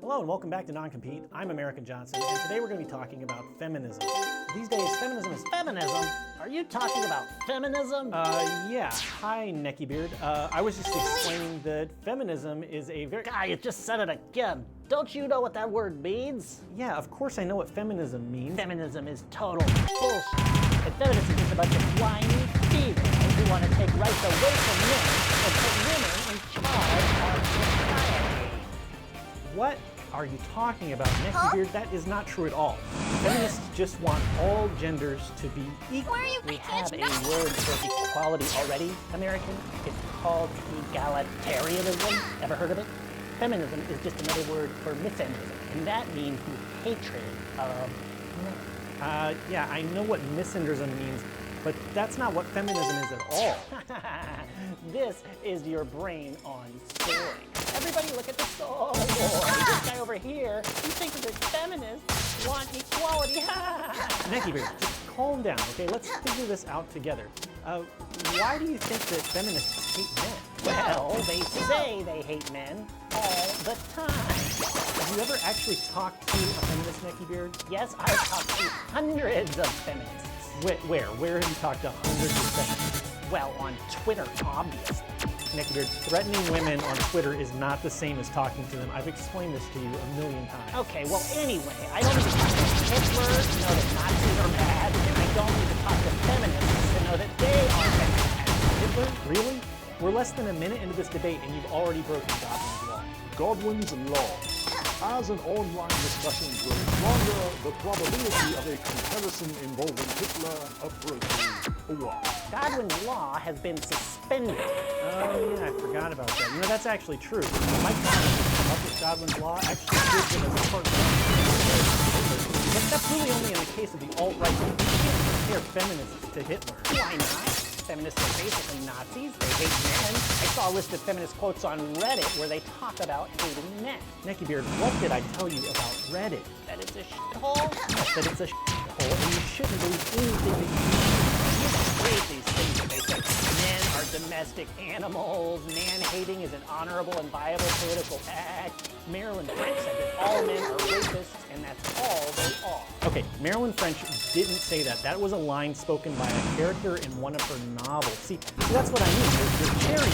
Hello and welcome back to Non-Compete. I'm American Johnson, and today we're going to be talking about feminism. These days, feminism is... Feminism? Are you talking about feminism? Yeah. Hi, Necky Beard. I was just explaining that feminism is a very... Guy, you just said it again. Don't you know what that word means? Yeah, of course I know what feminism means. Feminism is total bullshit. And feminism is a bunch of whiny females who want to take rights away from men and put women in charge of society. What are you talking about, Necky Beard? That is not true at all. Feminists just want all genders to be equal. We have a word for equality already, American. It's called egalitarianism. Ever heard of it? Feminism is just another word for misandrism, and that means the hatred of men. Yeah, I know what misandrism means, but that's not what feminism is at all. This is your brain on steroids. Everybody look at the soul. This guy over here, he thinks that feminists want equality. Necky Beard, just calm down, okay? Let's figure this out together. Why do you think that feminists hate men? Well, they say they hate men all the time. Have you ever actually talked to a feminist, Necky Beard? Yes, I've talked to hundreds of feminists. Where? Where have you talked to hundreds of feminists? Well, on Twitter, obviously. Necky Beard, threatening women on Twitter is not the same as talking to them. I've explained this to you a million times. Okay, well, anyway, I don't need to talk to Hitler to know that Nazis are bad, and I don't need to talk to feminists to know that they are bad. Hitler? Really? We're less than a minute into this debate, and you've already broken Godwin's law. Godwin's law. As an online discussion grows longer, the probability of a comparison involving Hitler approaches 1. Godwin's law has been suspended. Oh yeah, I forgot about that. You know, that's actually true. Mike Godwin, up with Godwin's law, actually gives it as a partner. But that's really only in the case of the alt-right. You can't compare feminists to Hitler. Why not? Feminists are basically Nazis. They hate men. I saw a list of feminist quotes on Reddit where they talk about hating men. Necky Beard, what did I tell you about Reddit? That it's a shithole? Yes, that it's a shithole, and you shouldn't believe anything that you read these things that they say. Men are domestic animals. Man-hating is an honorable and viable political act. Marilyn French said that all men are rapists, and that's all they are. Okay, Marilyn French didn't say that. That was a line spoken by a character in one of her novels. See, that's what I mean. You're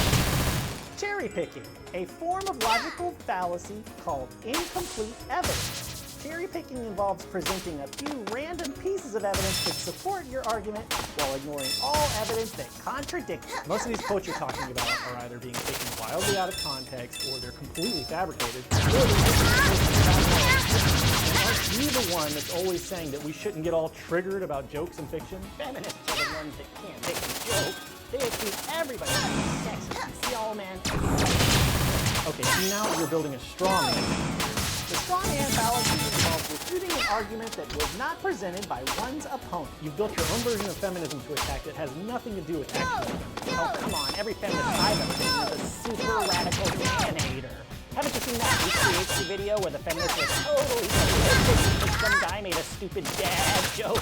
cherry picking, a form of logical fallacy called incomplete evidence. Cherry picking involves presenting a few random pieces of evidence that support your argument while ignoring all evidence that contradicts it. Most of these quotes you're talking about are either being taken wildly out of context or they're completely fabricated. Aren't you the one that's always saying that we shouldn't get all triggered about jokes in fiction? Feminists are the ones that can't take a joke. They accuse everybody of sexist. See all men. Okay, so now you're building a straw man. The straw man fallacy involves refuting an argument that was not presented by one's opponent. You've built your own version of feminism to attack that has nothing to do with actual feminism. Oh, come on. Every feminist I've ever seen is a super radical man-hater. Haven't you seen that HCHC video where the feminist was totally because some guy made a stupid dad joke?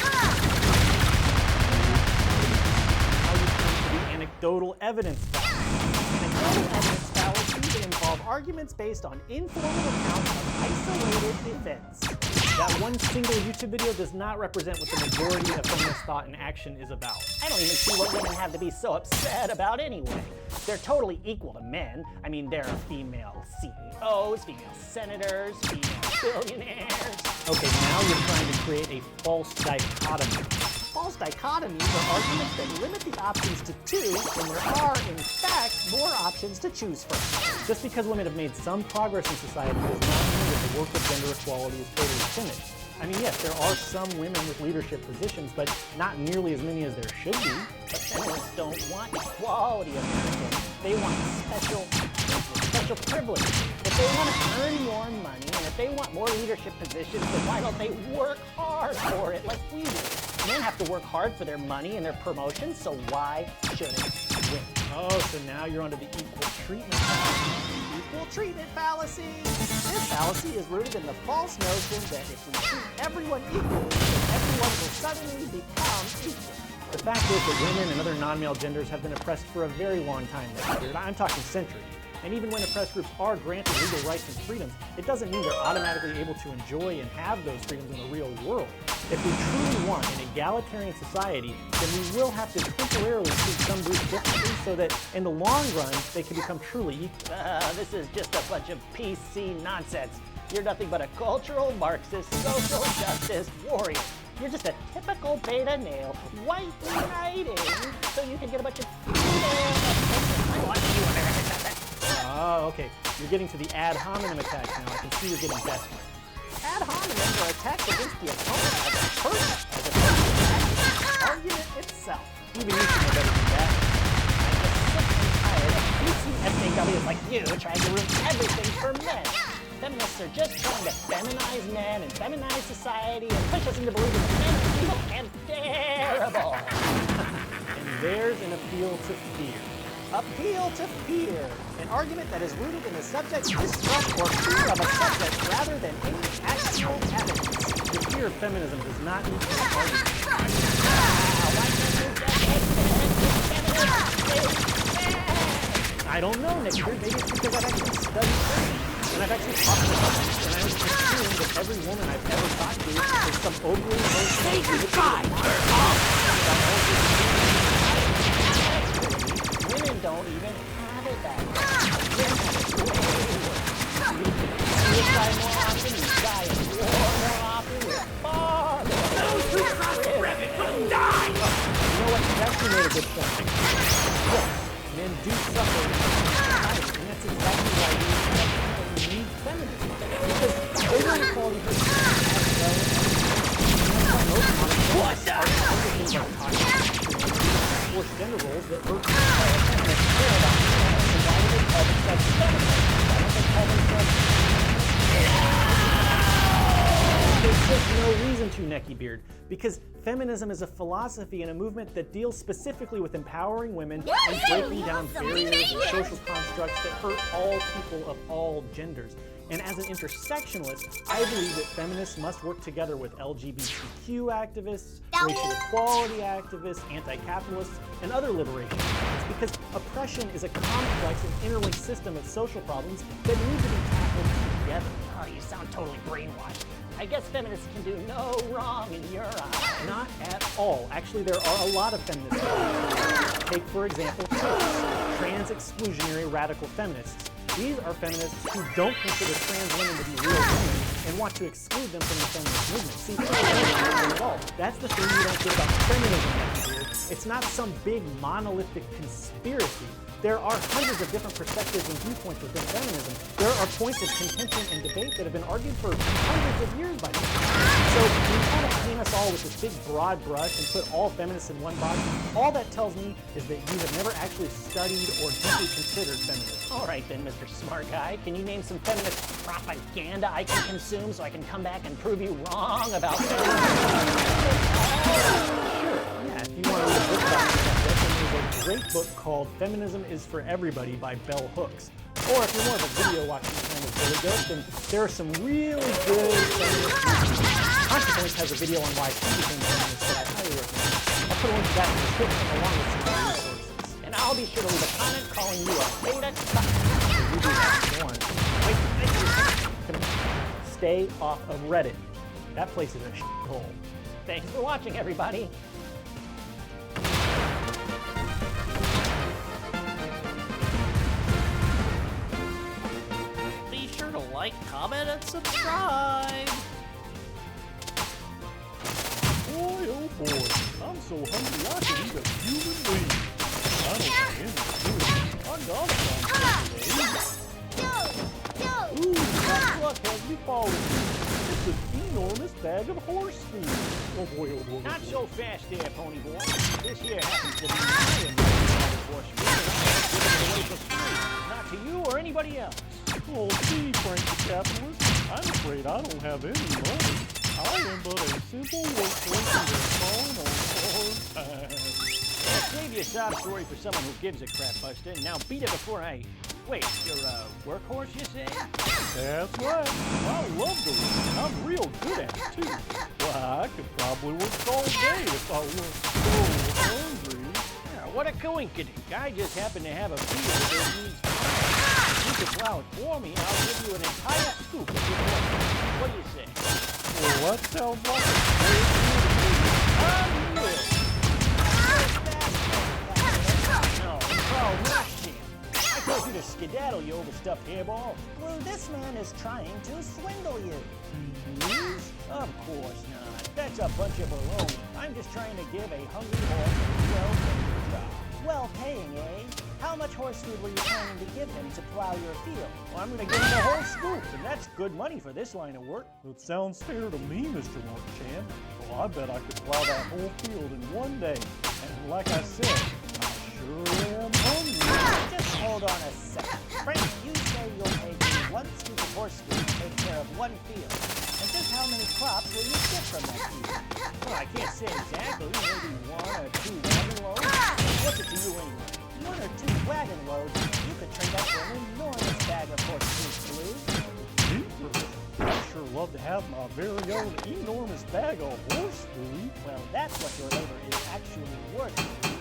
How you come to the anecdotal evidence fallacy. Anecdotal evidence fallacies involve arguments based on informal accounts of isolated events. That one single YouTube video does not represent what the majority of feminist thought and action is about. I don't even see what women have to be so upset about anyway. They're totally equal to men. I mean, there are female CEOs, female senators, female billionaires. Okay, now you're trying to create a false dichotomy. False dichotomies are arguments that limit the options to 2 when there are, in fact, more options to choose from. Just because women have made some progress in society does not mean that the work of gender equality is totally finished. I mean, yes, there are some women with leadership positions, but not nearly as many as there should be. But feminists don't want equality, American. They want special privilege. If they want to earn more money, and if they want more leadership positions, then why don't they work hard for it like we do? Men have to work hard for their money and their promotions, so why shouldn't women? Oh, so now you're onto the equal treatment fallacy. Equal treatment fallacy. This fallacy is rooted in the false notion that if we treat everyone equally, then everyone will suddenly become equal. The fact is that women and other non-male genders have been oppressed for a very long time. I'm talking centuries. And even when oppressed groups are granted legal rights and freedoms, it doesn't mean they're automatically able to enjoy and have those freedoms in the real world. If we truly want an egalitarian society, then we will have to temporarily treat some groups differently so that in the long run, they can become truly equal. This is just a bunch of PC nonsense. You're nothing but a cultural Marxist, social justice warrior. You're just a typical beta male, white knighting, so you can get a bunch of Oh, okay. You're getting to the ad hominem attacks now. I can see you're getting desperate. ad hominem are attacks against the opponent as a person, The argument itself. Even you should know better than that. I'm just sick and tired of PC SAWs like you trying to ruin everything for men. Feminists are just trying to feminize men and feminize society and push us into believing that men are evil and terrible. And there's an appeal to fear. Appeal to fear, an argument that is rooted in the subject's distrust or fear of a subject rather than any actual evidence. The fear of feminism does not need to be argued. I don't know, Nick. Maybe it's because I've actually studied feminism. And I've actually talked to feminists, and I would assume that every woman I've ever talked to is some overly emotional... Women don't even have it that way. Men have it way worse. You cry more often, you die in war more often, you're far more... Those who trust Reddit will die! You know what? You actually made a good point. Yes, men do suffer in society, and that's exactly why we need feminism. Because overall equality hurts as well as most modern forced gender roles that hurt There's just no reason to, Necky Beard, because feminism is a philosophy and a movement that deals specifically with empowering women and breaking down barriers and social constructs that hurt all people of all genders. And as an intersectionalist, I believe that feminists must work together with LGBTQ activists, racial equality activists, anti-capitalists, and other liberation activists, because oppression is a complex and interlinked system of social problems that need to be tackled together. Oh, you sound totally brainwashed. I guess feminists can do no wrong in your eyes. Not at all. Actually, there are a lot of feminists. Take, for example, trans exclusionary radical feminists. These are feminists who don't consider trans women to be real women and want to exclude them from the feminist movement. See, at all. That's the thing you don't get about feminism, Necky Beard. It's not some big monolithic conspiracy. There are hundreds of different perspectives and viewpoints within feminism. There are points of contention and debate that have been argued for hundreds of years by now. So when you kind of paint us all with this big broad brush and put all feminists in one box, all that tells me is that you have never actually studied or deeply considered feminism. All right then, Mr. Smart Guy, can you name some feminist propaganda I can consume so I can come back and prove you wrong about feminism? Sure, yeah, if you want to read a book about the subject, then there's a great book called Feminism is for Everybody by Bell Hooks. Or if you're more of a video watching kind of Billy Goat, then there are some really good feminist videos. Consequence has a video on why she became feminist that I highly recommend. I'll put a link to that in the description along with some other resources. And I'll be sure to leave a comment calling you a beta cuck. You do that. Go on. Wait. Stay off of Reddit. That place is a shithole. Thanks for watching, everybody. Be sure to like, comment, and subscribe. Boy, oh boy, I'm so hungry I could eat a human being. I don't know any food. I got some today. Ooh, what luck has befallen me? It's an enormous bag of horse food. Oh boy, oh boy. Not so fast there, pony boy. This here happens to be my bag of horse food, and I'm giving it away for free. Not to you or anybody else. Oh, gee, Frank the Capitalist, I'm afraid I don't have any money. I am but a simple workforce in this small on hard time. Save you a sob story for someone who gives a crap, Buster. Now beat it before I... Wait, you're a workhorse, you say? That's right. I love to work. I'm real good at it, too. Why, I could probably work all day if I weren't so hungry. Yeah, what a coincidence. I just happen to have a field that needs... You can plow it for me, and I'll give you an entire scoop of your horse. What do you say? Well, that sounds like a great deal to me. No, Carl Rushton. I told you to skedaddle, you overstuffed hairball. Well, this man is trying to swindle you. Please? Of course not. That's a bunch of baloney. I'm just trying to give a hungry horse a well-paid job. Well paying, eh? How much horse food were you planning to give him to plow your field? Well, I'm going to give him the whole scoop, and that's good money for this line of work. That sounds fair to me, Mr. Marchand. Well, I bet I could plow that whole field in one day. And like I said, I sure am hungry. Just hold on a second. Frank, you say you'll pay me 1 scoop of horse food to take care of 1 field. And just how many crops will you get from that field? Well, I can't say exactly. Maybe 1 or 2 wagon loads. What's it to you anyway? 1 or 2 wagon loads, you could turn that for an enormous bag of horse food, Blue. Jeepers. I'd sure love to have my very own enormous bag of horse food. Well, that's what your labor is actually worth.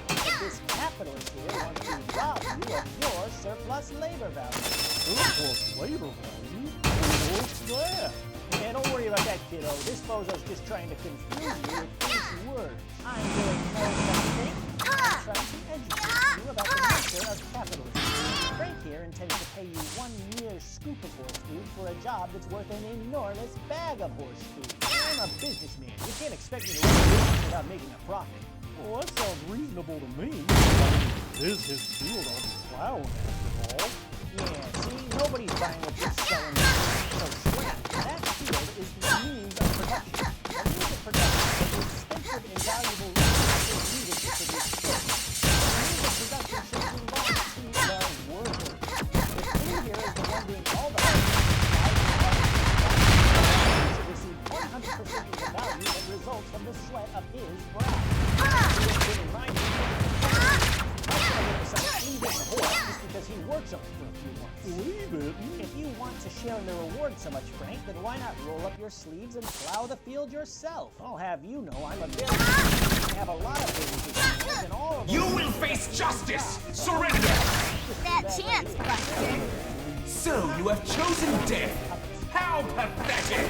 But this capitalist here wants to rob you of your surplus labor value. Surplus labor value? What's that? Yeah, don't worry about that, kiddo. This bozo's just trying to confuse you with fancy words. I'm doing no such thing. I'm trying to educate you about the nature of capitalism. Frank here intends to pay you 1 mere scoop of horse food for a job that's worth an enormous bag of horse food. I'm a businessman. You can't expect me to run a business without making a profit. Well, that sounds reasonable to me. This is his field I'll be plowing after all. Yeah, see? Nobody's buying what you're selling. So scrap. That field is the means of production. The means of production is the expensive and valuable resources needed to produce goods. The means of production should belong to the worker. The king here is the one doing all the hard work. Should receive 100% of the value that results from the sweat of his brow. Just because he works on it for a few months. Believe it. If you want to share in the reward so much, Frank, then why not roll up your sleeves and plow the field yourself? I'll have you know I'm a very I have a lot of businesses and all of them. You will face justice! Surrender! That chance, Buster. So you have chosen death! How pathetic!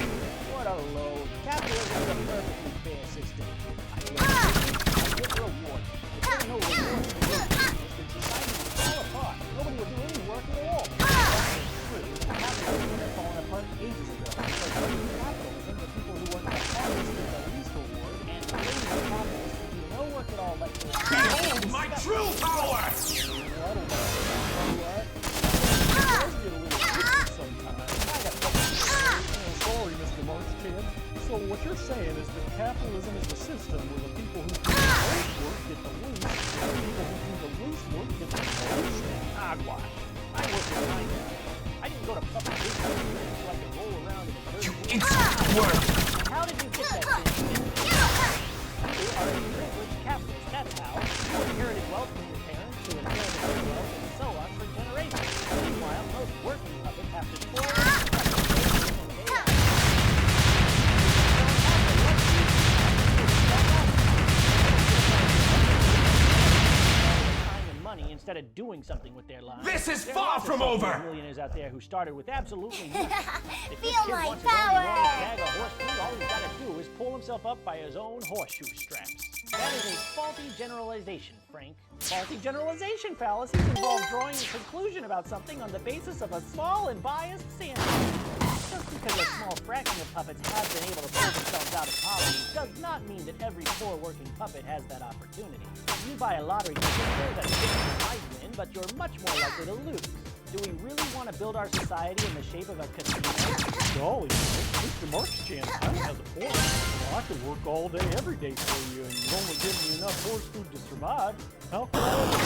What a load. Capitalism is a perfectly fair system. I get reward. If there were no rewards for work, then society would fall apart. Nobody would do any work at all. That's true. Capitalism would have fallen apart ages ago. Because under capitalism, the people who work the hardest get the least reward, and the lazy capitalists who do no work at all like this. Behold my true power! Sorry, Mr. Marchand. So what you're saying is that capitalism is the system where the people who do the most work get the least, and the people who do the least work get the most? Hogwash. I work in my job. I didn't go to public business so I could roll around in a You dirt. insult word! How did you get that thing? You are a privileged capitalist, that's how. You inherited wealth from your parents, who inherited their wealth, and so on for generations. Meanwhile, most working puppets have to toil and suffer day in and day out. Time and money instead of doing something with their lives. This is There are far lots of from self-made over! millionaires out there who started with absolutely nothing. If this Feel kid my wants his own power! enormous bag of horse food, all he's got to do is pull himself up by his own horseshoe straps. That is a faulty generalization, Frank. Faulty generalization fallacies involve drawing a conclusion about something on the basis of a small and biased sample. Just because a small fraction of puppets have been able to pull themselves out of poverty does not mean that every poor working puppet has that opportunity. If you buy a lottery ticket, there's a chance you might win, but you're much more likely to lose. Do we really want to build our society in the shape of a casino? Golly, Mr. Marchand kind of has a point. Well, I could work all day, every day for you, and you'd only give me enough horse food to survive. How can I ever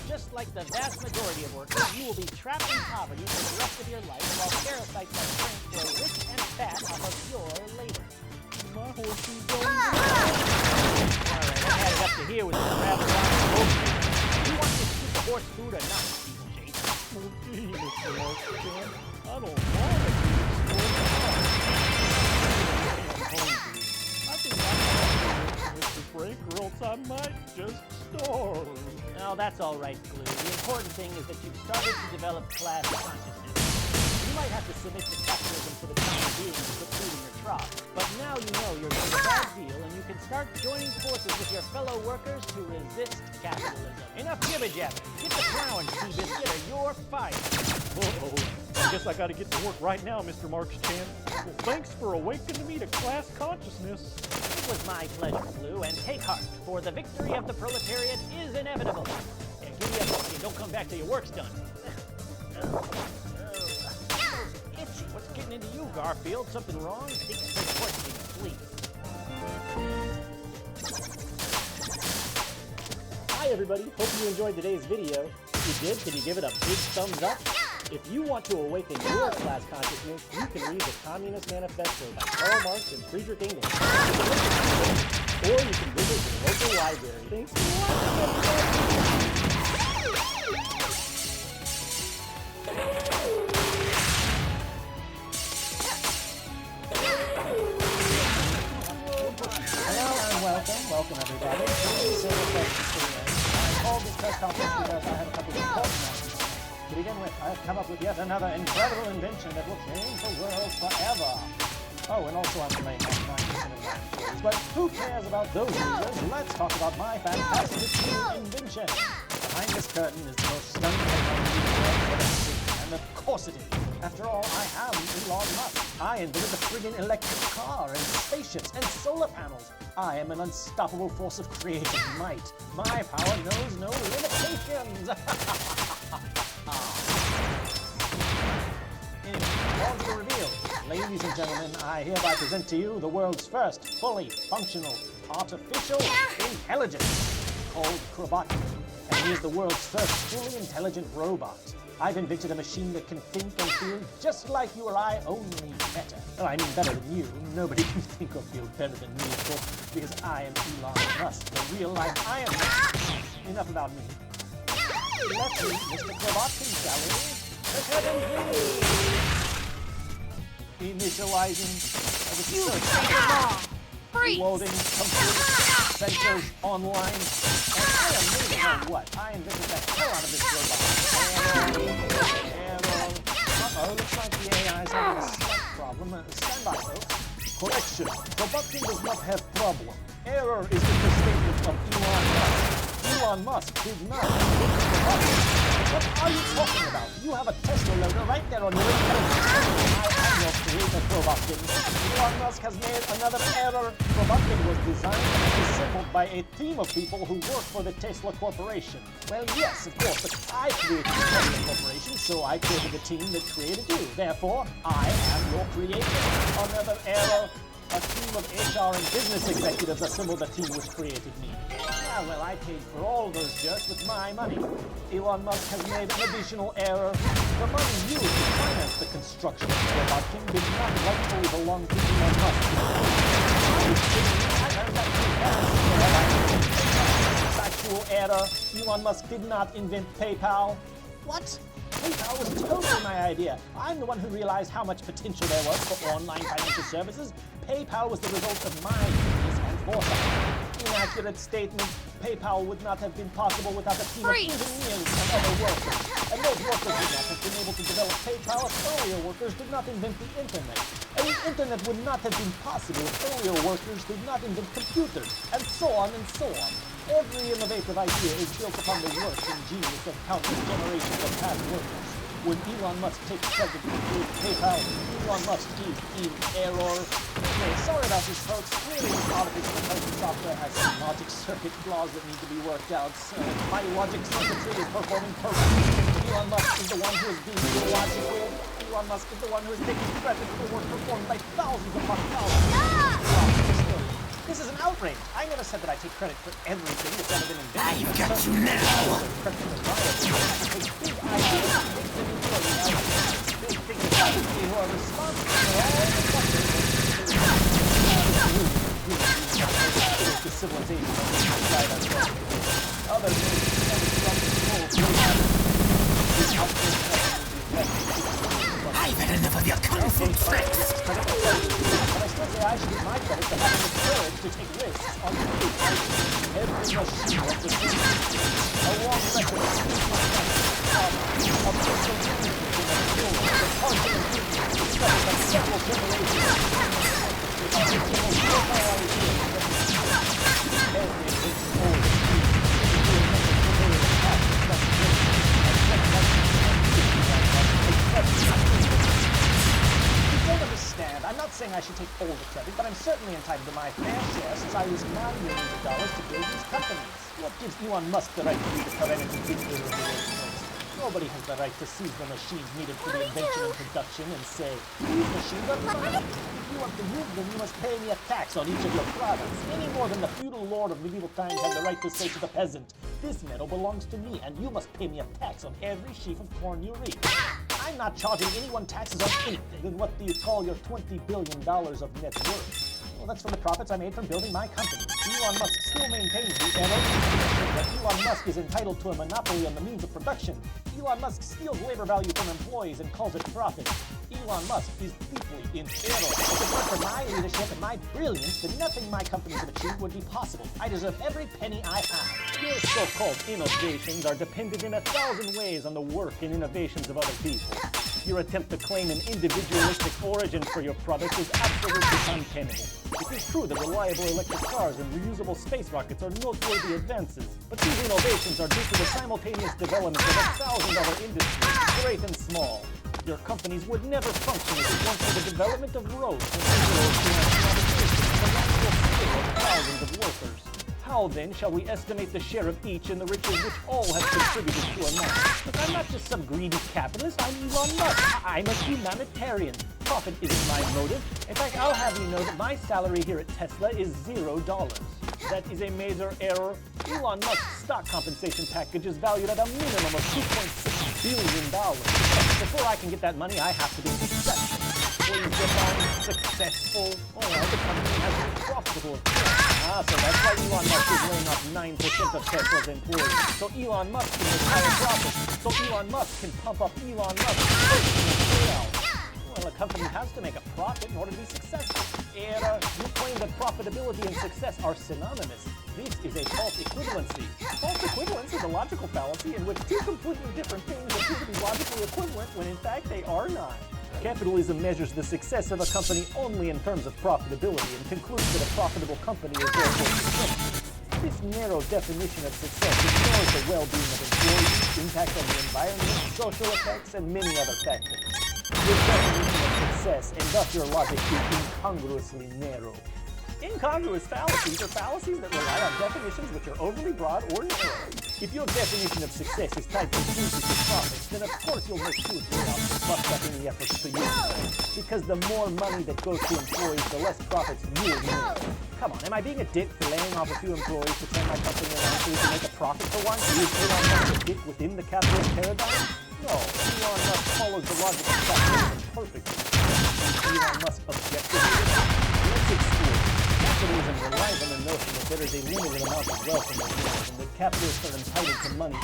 Just like the vast majority of workers, you will be trapped in poverty for the rest of your life while parasites like Frank grow rich and fat off of your labor. my horses don't Alright, I had it up to here with this rabbit around. Do you want this scoop of horse food or not, Stephen Chase? Oh, gee, Mr. Marchand, I don't want to be I'm hungry. I think I'm hungry, Mr. Frank, or else I might just starve. No, that's all right, Glue. The important thing is that you've started to develop class consciousness. You might have to submit to capitalism for the time being to put food in your trough, but now you know you're doing a bad deal and you can start joining forces with your fellow workers to resist capitalism. Enough jibber-jabber. Get to plowing, Seabiscuit, or you're fired. Uh-oh. I guess I gotta get to work right now, Mr. Marks Chan. Well, thanks for awakening me to class consciousness. It was my pleasure, Blue, and take heart, for the victory of the proletariat is inevitable. Yeah, give me a book and don't come back till your work's done. Itchy. What's getting into you, Garfield? Something wrong? Take a straight course, please. Hi everybody, hope you enjoyed today's video. If you did, can you give it a big thumbs up? If you want to awaken your class consciousness, you can read the Communist Manifesto by Karl Marx and Friedrich Engels. Or you can visit your local library. Thanks for watching, Hello and welcome everybody. So I called this press conference because I have a couple of important announcements. To begin with, I've come up with yet another incredible invention that will change the world forever. Oh, and also I'm playing off 9% of my employees. But who cares about those users? Let's talk about my fantastic new invention. Behind this curtain is the most stunning technology the world has ever seen. And of course it is. After all, I am Elon Musk. I invented the friggin' electric car and spaceships and solar panels. I am an unstoppable force of creative might. My power knows no limitations. Anyway, on to the reveal. Ladies and gentlemen, I hereby present to you the world's first fully functional artificial intelligence called Kropotkin. And he is the world's first fully intelligent robot. I've invented a machine that can think and feel just like you or I, only better. Oh, I mean better than you. Nobody can think or feel better than me, of course, because I am Elon Musk, the real life Iron Man. Enough about me. Let's meet Mr. Kropotkin, shall we? The curtain, please. Initializing. Freeze! Loading, computer, sensors, online. And I am moving on what? I invented the hell out of this robot. Error. Uh-oh, looks like the AI is having a slight problem. Stand by, folks. Correction. Kropotkin does not have problem. Error is with the statement of Elon Musk. Elon Musk did not invent Kropotkin. What are you talking about? You have a Tesla loader right there on your intelligence. I am your creator, Kropotkin. Elon Musk has made another error. Kropotkin was designed and assembled by a team of people who work for the Tesla Corporation. Well, yes, of course, but I created the Tesla Corporation, so I created the team that created you. Therefore, I am your creator. Another error. A team of HR and business executives assembled the team which created me. Yeah, well, I paid for all those jerks with my money. Elon Musk has made an additional error. The money used to finance the construction of Kropotkin did not rightfully belong to Elon Musk. I learned that factual error. Elon Musk did not invent PayPal. What? PayPal was totally my idea. I'm the one who realized how much potential there was for online financial services. PayPal was the result of my genius and foresight. Inaccurate statement. PayPal would not have been possible without a team of engineers and other workers. And those workers would not have been able to develop PayPal if earlier workers did not invent the internet. And the internet would not have been possible if earlier workers did not invent computers, and so on and so on. Every innovative idea is built upon the work and genius of countless generations of past workers. When Elon Musk takes credit for creating PayPal, Elon Musk is in error. Okay, sorry about this, folks. Clearly, this artificial intelligence software has some logic circuit flaws that need to be worked out. So my logic circuitry is performing perfectly. Elon Musk is the one who is being illogical. Elon Musk is the one who is taking credit for work performed by thousands upon thousands. This is an outrage. I never said that I take credit for everything that's ever been invented. I've got you now. Big ideas, big things about me who are responsible for all the the civilization of this side of the world. Others may I've had enough of your kung fu tricks. But I still say I should use my credit for having the courage to take risks on the street. Every machine of the city. A long record of personal management of children, the partial improvements discovered by several generations. It's the most fertile idea You don't understand. I'm not saying I should take all the credit, but I'm certainly entitled to my fair share since I used my millions of dollars to build these companies. What gives Elon Musk the right to be the parental dictator of the world's most? Nobody has the right to seize the machines needed for the invention and production and say, these machines are mine. If you want to use them, you must pay me a tax on each of your products, any more than the feudal lord of medieval times had the right to say to the peasant, this meadow belongs to me, and you must pay me a tax on every sheaf of corn you reap. I'm not charging anyone taxes on anything, and what do you call your $20 billion of net worth? Well, that's from the profits I made from building my company. Elon Musk still maintains the error that Elon Musk is entitled to a monopoly on the means of production. Elon Musk steals labor value from employees and calls it profit. Elon Musk is deeply in error. If it weren't for my leadership and my brilliance, then nothing my company could achieve would be possible. I deserve every penny I have. Your so-called innovations are dependent in 1,000 ways on the work and innovations of other people. Your attempt to claim an individualistic origin for your product is absolutely untenable. It is true that reliable electric cars and reusable space rockets are noteworthy advances, but these innovations are due to the simultaneous development of 1,000 other industries, great and small. Your companies would never function if it weren't for the development of roads and the natural skill of thousands of workers. How then shall we estimate the share of each in the riches which all have contributed to amass? Look, I'm not just some greedy capitalist, I'm Elon Musk. I'm a humanitarian. Profit isn't my motive. In fact, I'll have you know that my salary here at Tesla is $0. That is a major error. Elon Musk's stock compensation package is valued at a minimum of $2.6 billion. Before I can get that money, I have to be successful. Please define successful. Oh, well, the company has been profitable. So that's why Elon Musk is laying off 9% of Tesla's employees. So Elon Musk can make higher profits. So Elon Musk can pump up Elon Musk's personal payout. Well, a company has to make a profit in order to be successful. Error. You claim that profitability and success are synonymous. This is a false equivalency. False equivalence is a logical fallacy in which two completely different things appear to be logically equivalent when in fact they are not. Capitalism measures the success of a company only in terms of profitability and concludes that a profitable company is therefore successful. This narrow definition of success ignores the well-being of employees, impact on the environment, social effects, and many other factors. This definition of success and thus your logic is incongruously narrow. Incongruous fallacies are fallacies that rely on definitions which are overly broad or narrow. If your definition of success is tied completely to profits, then of course you'll make huge payoffs and bust up any efforts to use it. Because the more money that goes to employees, the less profits you'll make. Come on, am I being a dick for laying off a few employees to turn my company around so we can make a profit for once? Is Elon Musk a dick within the capitalist paradigm? No, Elon Musk follows the logic of capitalism perfectly. Is Elon Musk objectively? Let's explore. Capitalism relies on the notion that there is a limited amount of wealth in the world and that capitalists are entitled to money.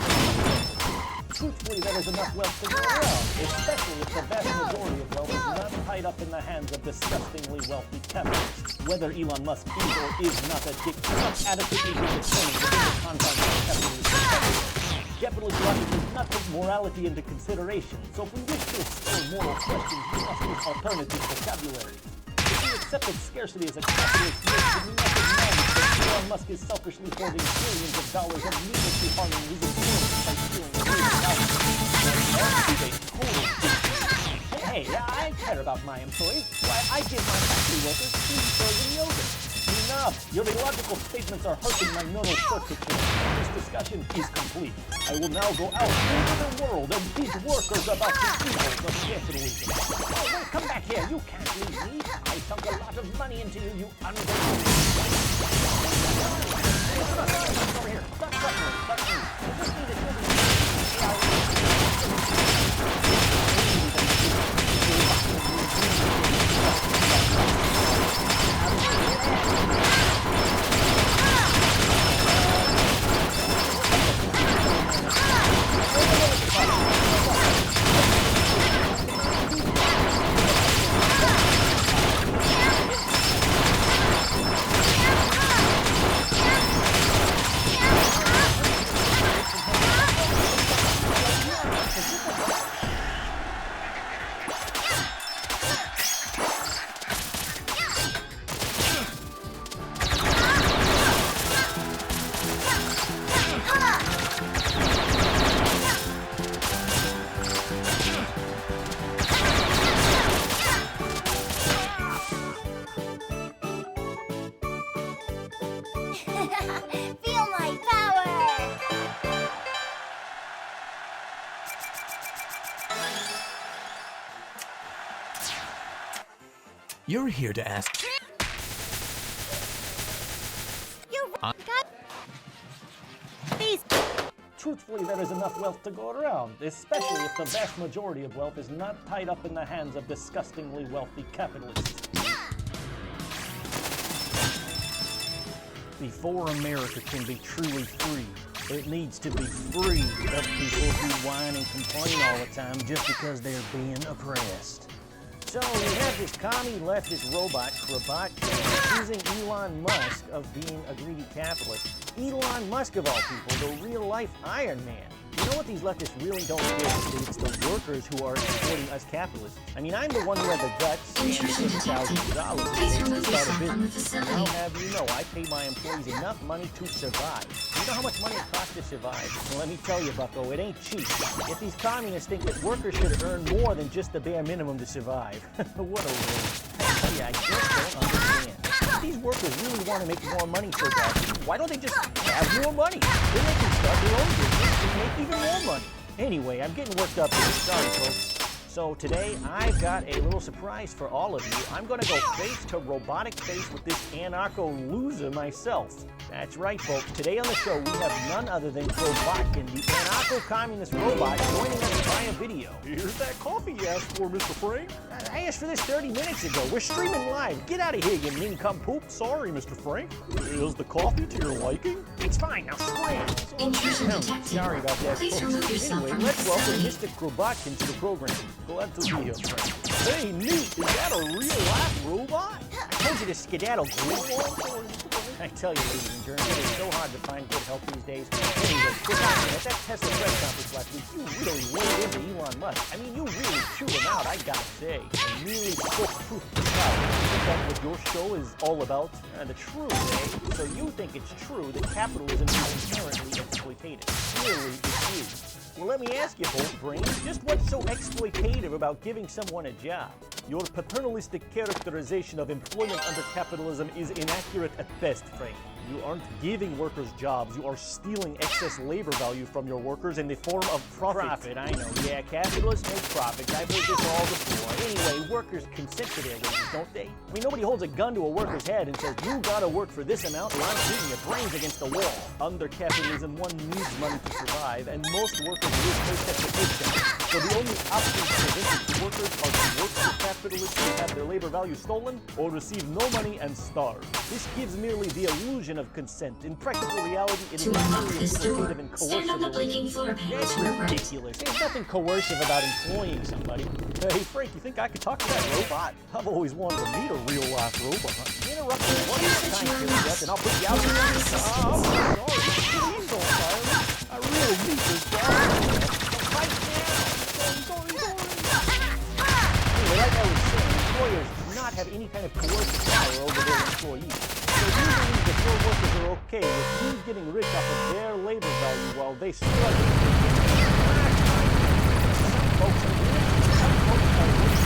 Truthfully, there is enough wealth to go around, especially if the vast majority of wealth is not tied up in the hands of disgustingly wealthy capitalists. Whether Elon Musk is or is not a dick must adequately be determined within the confines of capitalist capitalism. Capitalist logic does not take morality into consideration, so if we wish to explore moral questions, we must use alternative vocabulary. If we accept that scarcity is a capitalist myth, then we must acknowledge that Elon Musk is selfishly hoarding billions of dollars and needlessly harming his employees by stealing the $1 billion. That is a total business. Hey, I care about my employees. Why, I give my factory workers free frozen yogurt. Enough! Your illogical statements are hurting my neural circuitry. This discussion is complete. I will now go out into the world and teach workers about the evils of capitalism. Oh, wait, come back here. You can't leave me. I sunk a lot of money into you, you ungrateful. Over here. Stop threatening. I just need to You're here to ask. You got these. Truthfully, there is enough wealth to go around, especially if the vast majority of wealth is not tied up in the hands of disgustingly wealthy capitalists. Before America can be truly free, it needs to be free of people who whine and complain all the time just because they're being oppressed. So we have this commie leftist robot, Krabot, accusing Elon Musk of being a greedy capitalist. Elon Musk, of all people, the real-life Iron Man. You know what these leftists really don't get? It's the workers who are exploiting us capitalists. I mean, I'm the one who had the guts and $50,000 to start a business. I'll have you know, I pay my employees enough money to survive. You know how much money it costs to survive? Well, let me tell you, bucko, it ain't cheap. If these communists think that workers should earn more than just the bare minimum to survive, what a waste. Yeah, I just don't understand. If these workers really want to make more money for that, why don't they just have more money? Then they can start their own business and make even more money. Anyway, I'm getting worked up here. Sorry, folks. So today, I've got a little surprise for all of you. I'm going to go face to robotic face with this anarcho-loser myself. That's right, folks. Today on the show, we have none other than Krobotkin, the anarcho-communist robot, joining us via video. Here's that coffee you asked for, Mr. Frank. I asked for this 30 minutes ago. We're streaming live. Get out of here, you nincompoop. Sorry, Mr. Frank. Is the coffee to your liking? It's fine. Now scram. Intrusion detected. Sorry about that, Please folks. remove yourself Anyway, from let's the welcome facility. Mr. Krobotkin to the program. Glad to be here, Frank. Hey, neat. Is that a real-life robot? I told you to skedaddle, Grim. I tell you, ladies and gentlemen, it is so hard to find good help these days. Anyway, Krobotkin, at that Tesla press conference last week, you really weighed into Elon Musk. I mean, you really chewed him out, I gotta say. You really spoke truth to power. Isn't that what your show is all about? The truth, eh? So you think it's true that capitalism is inherently exploitative. Clearly, it is. Well, let me ask you, both brains, just what's so exploitative about giving someone a job? Your paternalistic characterization of employment under capitalism is inaccurate at best, Frank. You aren't giving workers jobs, you are stealing excess labor value from your workers in the form of profit. Profit, I know. Yeah, capitalists make profits. I've heard this all before. Anyway, workers consent to their wages, don't they? I mean, nobody holds a gun to a worker's head and says, you gotta work for this amount or I'm beating your brains against the wall. Under capitalism, one needs money to survive, and most workers live paycheck to paycheck. So the only options presented to workers are to work for capitalists who have their labor value stolen or receive no money and starve. This gives merely the illusion of consent. In practical reality, it is To unlock merely this door, exploitative and stand on the coercive. blinking floor panel That's to the right. ridiculous. There's nothing coercive about employing somebody. Hey, Frank, you think I could talk to that robot? I've always wanted to meet a real-life robot. Interrupt me one more time, Juliet, and I'll put you out here. I'm sorry. Please don't fire me. I really need this job. Right now. Anyway, like I was saying, employers do not have any kind of coercive power over their employees. So you believe that your workers are okay with you getting rich off of their labor value while they struggle. Some folks are rich, some folks are rich.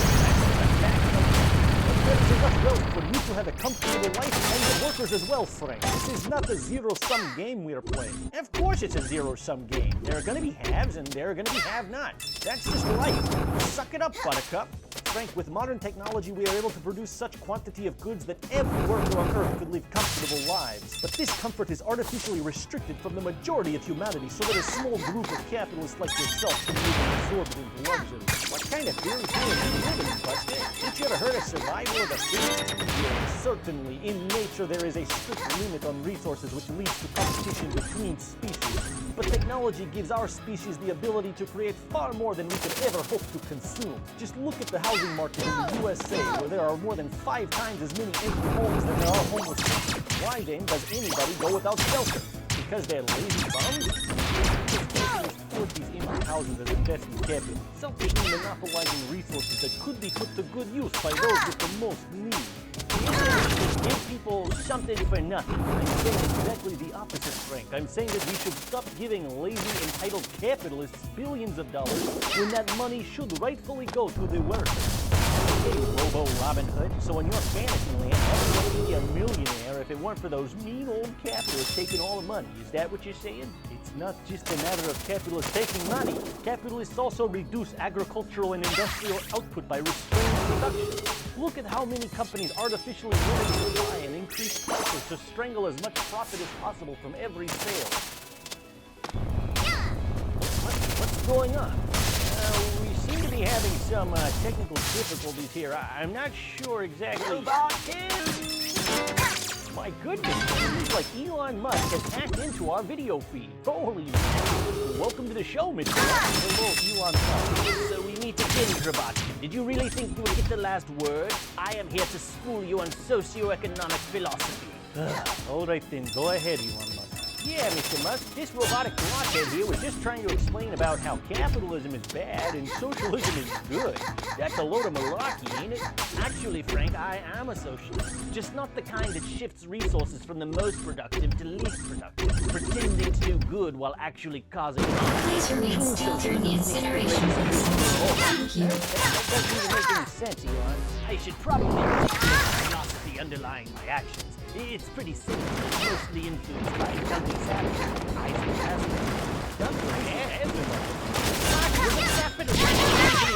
There's enough wealth for you to have a comfortable life and the workers as well, Frank. This is not a zero-sum game we are playing. Of course it's a zero-sum game. There are going to be haves and there are going to be have-nots. That's just life. Suck it up, Buttercup. Frank, with modern technology, we are able to produce such quantity of goods that every worker on Earth could live comfortable lives. But this comfort is artificially restricted from the majority of humanity so that a small group of capitalists like yourself can live and absorb it into luxury. What kind of fairy tale are you living, Buster? Ain't you ever heard of survival of the fittest? Yes, certainly. In nature, there is a strict limit on resources which leads to competition between species. But technology gives our species the ability to create far more than we could ever hope to consume. Just look at the housing market in the USA, where there are more than 5 times as many empty homes than there are homeless people. Why then does anybody go without shelter? Because they're lazy bums? Exploit these empty houses as investment capital, selfishly monopolizing resources that could be put to good use by those with the most need. The internet should give people something for nothing. I'm saying exactly the opposite, Frank. I'm saying that we should stop giving lazy, entitled capitalists billions of dollars when that money should rightfully go to the workers. Hey, Robo Robin Hood. So in your fantasy land, everyone would be a millionaire if it weren't for those mean old capitalists taking all the money. Is that what you're saying? It's not just a matter of capitalists taking money. Capitalists also reduce agricultural and industrial output by restraining production. Look at how many companies artificially limit supply and increase prices to strangle as much profit as possible from every sale. What's going on? We seem to be having some technical difficulties here. I'm not sure exactly. My goodness, it looks like Elon Musk has hacked into our video feed. Holy man. Welcome to the show, Mr. Hello, Elon Musk. So we meet again, Drabatkin. Did you really think you would get the last word? I am here to school you on socioeconomic philosophy. All right then, go ahead, Elon Musk. Yeah, Mr. Musk, this robotic blockhead here was just trying to explain about how capitalism is bad and socialism is good. That's a load of malarkey, ain't it? Actually, Frank, I am a socialist. Just not the kind that shifts resources from the most productive to least productive, pretending to do good while actually causing harm. Please remain still during the incineration process. Thank you. That doesn't even make any sense, Elon. I should probably explain the philosophy underlying my actions. It's pretty simple, mostly influenced by Douglas Adams, Isaac Asimov. Douglas Asimov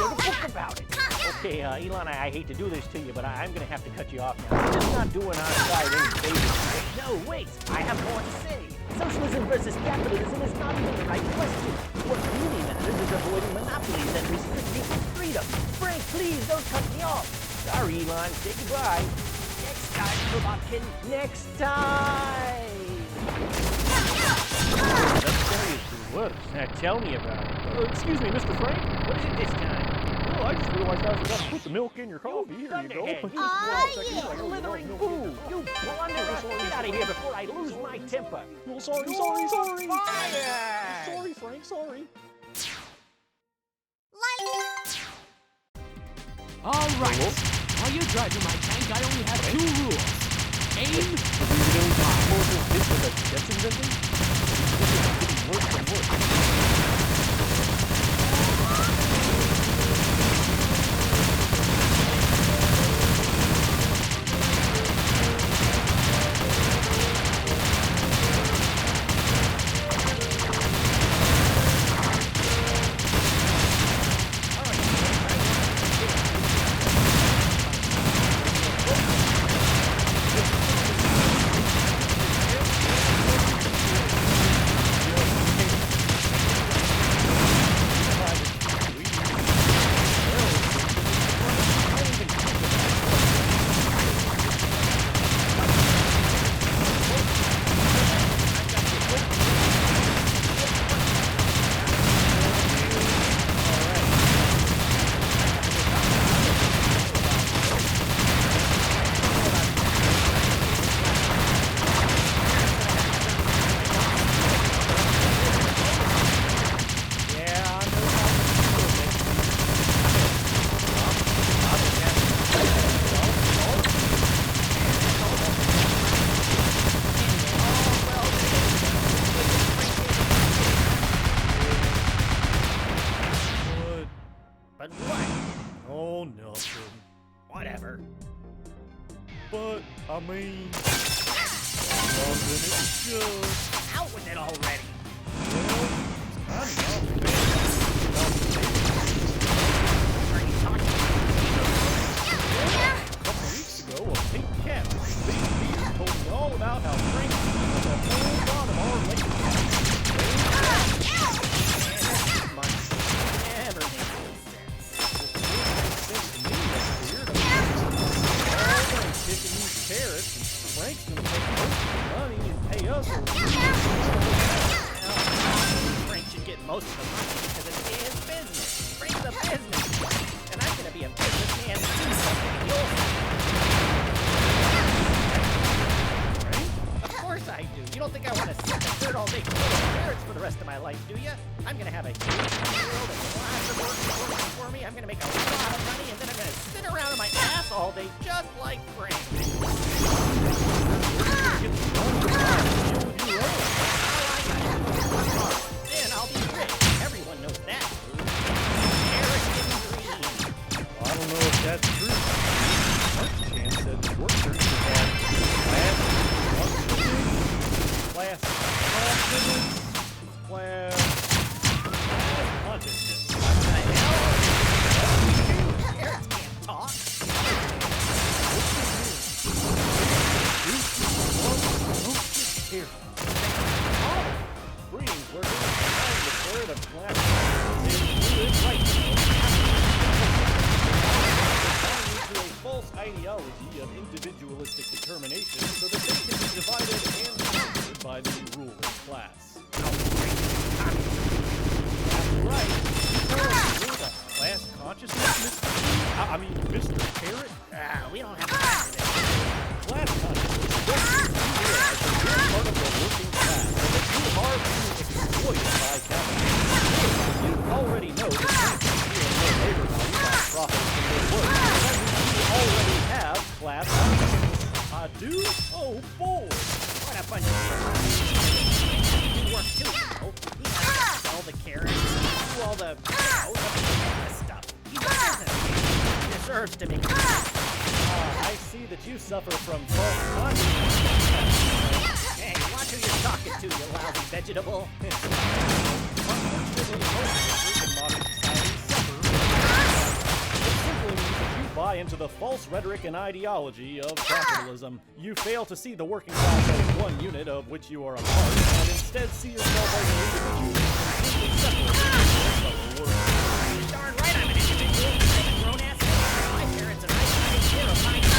wrote a book about it. Okay, Elon, I hate to do this to you, but I'm gonna have to cut you off now. It's just not doing our side any favors. No, wait, I have more to say. Socialism versus capitalism is not even the right question. What really matters is avoiding monopolies that restrict people's freedom. Frank, please don't cut me off. Sorry, Elon, say goodbye. Next time, Robotkin. Next time! That seriously works. Now tell me about it. Excuse me, Mr. Frank? What is it this time? Oh, I just realized I forgot to put the milk in your coffee. Here you go. Slithering fool! You blunder! Get out of here before I lose my temper! Well, sorry. Fire! Sorry, Frank, sorry. All right. While you're driving my tank, I only have 2 rules. Aim, This was a Jetson invention? This is getting worse and worse. But what? Oh, nothing. Whatever. But, I mean, nothing, it's just, Out with it already. well, it's kind of nothing. What are you talking about? A couple weeks ago, a pink cat with big beard told me all about how Frank was a whole lot of our lake. Never makes any sense. Kicking these carrots, and Frank's gonna take most of the money and pay us. Frank should get most of the money because it's his business. Frank's a businessman, and I'm gonna be a businessman too. Of course I do. You don't think I want to sit in the dirt all day pulling carrots for the rest of my life, do you? I'm gonna have a huge world and lots of work for me. I'm gonna make a lot of money, and then I'm gonna sit around on my ass all day just like Frank. Then I'll be rich. Everyone knows that. American dream. I don't know if that's true. Mark's chance said the workers would have class I mean, Mr. Carrot? We don't have time for this. Class consciousness doesn't realize that you're part of the working class and that you are being exploited by capitalism. You already know that you can steal your labor value by profits from your work. That means you already have class consciousness. I do? Oh, boy. What a bunch of you work too, you know. He has to sell the carrots, do all the, the stuff. He's a businessman. He deserves to make money. I see that you suffer from false consciousness. Hey, watch who you're talking to, you lousy vegetable. Unfortunately, most workers in modern society suffer. It simply means that you buy into the false rhetoric and ideology of capitalism. You fail to see the working class as one unit of which you are a part, and instead see yourself as an individual completely separate from your fellow workers. You're darn right I'm an individual. I'm a grown-ass man. My parents and I take care of my money.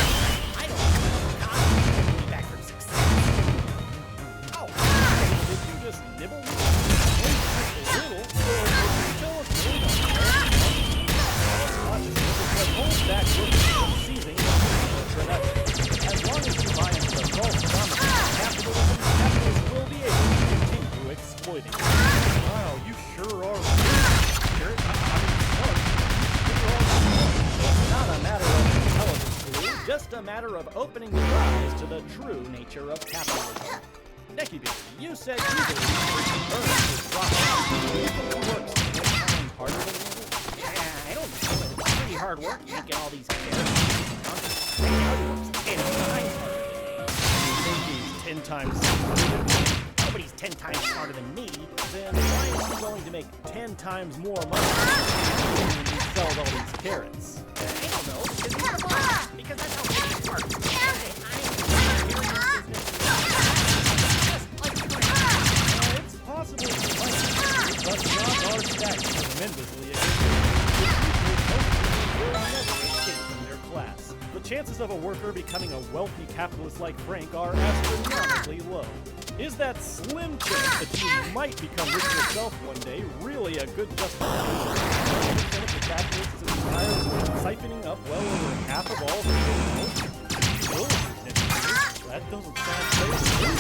I don't want to back from success. Oh, Did you just nibble? Just a little? Or did you tell us more about consciousness is what holds back workers from seizing the production. As long as you buy into the false promise of capitalism, capitalists will be able to continue exploiting you. Wow, you sure are weird. It's not a matter of intelligence, Blue, just a matter of opening your eyes to the true nature of capitalism. Necky Beard, you said you believe earnings would drop out. Do you think he works 10 times harder than the others? I don't know, but it's pretty hard work making all these carrots. Right now he works 10 times harder. You think he's 10 times smarter than me? Nobody's 10 times smarter than me. Then why is he willing to make 10 times more money when he sells all these carrots? I don't know, because he's the boss. Because that's how business works. It's possible he might be, but the odds are stacked tremendously against him. Will never escape from their class. The chances of a worker becoming a wealthy capitalist like Frank are astronomically low. Is that slim chance that you might become rich yourself one day really a good justification? 1% of the capitalists in the entire world siphoning up well over half of all the world? That doesn't sound fair to me.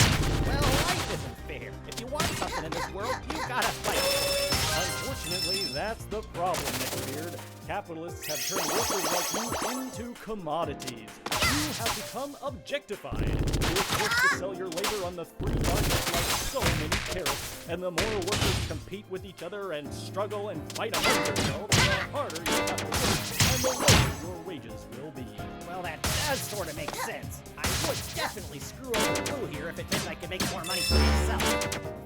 Well, life isn't fair. If you want something in this world, you've got to fight. Unfortunately, that's the problem, Neckbeard. Capitalists have turned workers like you into commodities. You have become objectified. You're forced to sell your labor on the free market like so many carrots, and the more workers compete with each other and struggle and fight among themselves, the harder you have to work, and the lower your wages will be. Well, that does sort of make sense. I would definitely screw over Blue here if it meant I could make more money for myself.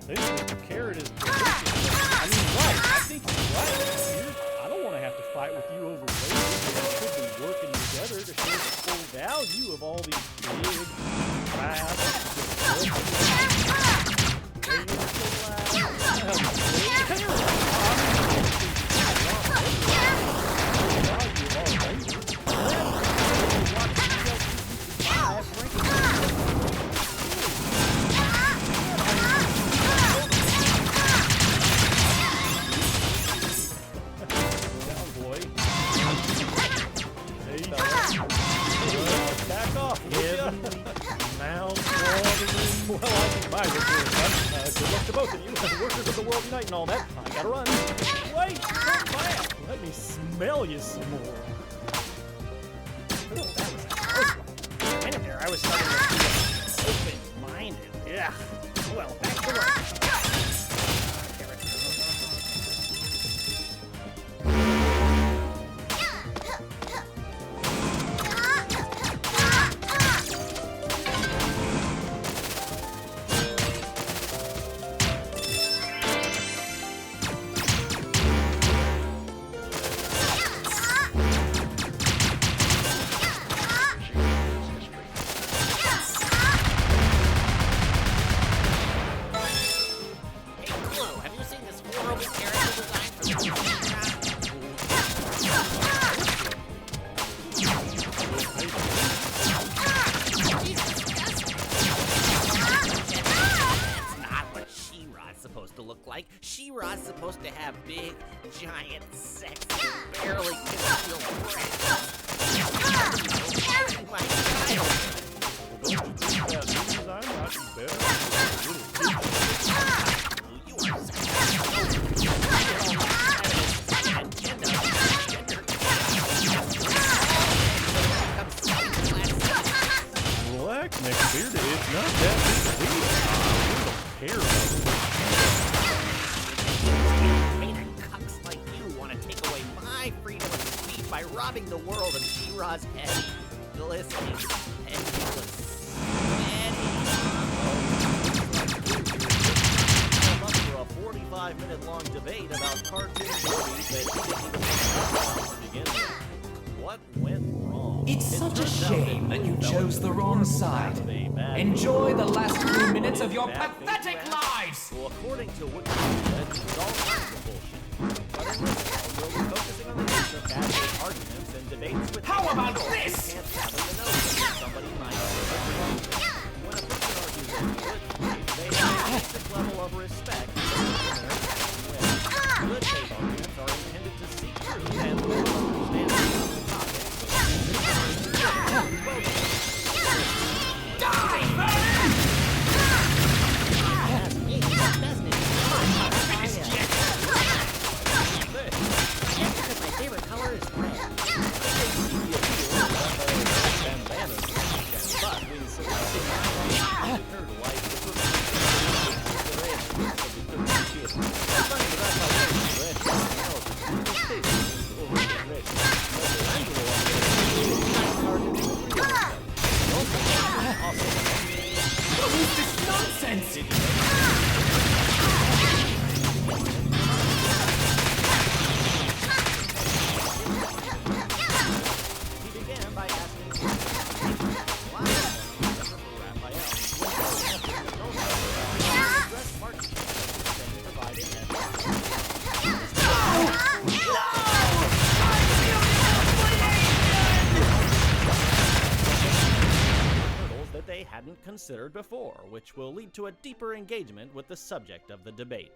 This Mr. Carrot is delicious. I mean, right. I think he's right. Here, I don't want to have to fight with you over wages. We should be working together to show the full value of all these big, back off, well, I can buy this here, son. Good luck to both of you. Workers of the world unite and all that. I gotta run. Wait, come back. Let me smell you some more. Ooh, that was a close one. For a minute there, I was starting to feel open-minded. Yeah. Well, back to work. Like, She-Ra's supposed to have big, giant, sexy, barely concealed breasts. robbing the world of She-Ra's head. Glistening, endless, up for a 45-minute-long debate about cartoon movies that he didn't even want to begin with. What went wrong? It's It such a turns out shame that you fell chose into the wrong horrible side. path of a bad Enjoy movie. the last few minutes of your Bad faith pathetic rap? lives! Well, according to Wikipedia, this is all kinds of bullshit. But in this one, we'll be focusing on the use of bad faith arguments and debates with How about people who this? can't fathom the notion that somebody might be wrong. When a person argues in good faith, they have a basic level of respect for the person they're attacking with. Good faith arguments are intended to seek truth and full understanding of the topic. My favorite color is red. But when selecting my turtle, I What is this nonsense? He began by asking why Raphael dress marks provided hurdles that they hadn't considered before, which will lead to a deeper engagement with the subject of the debate.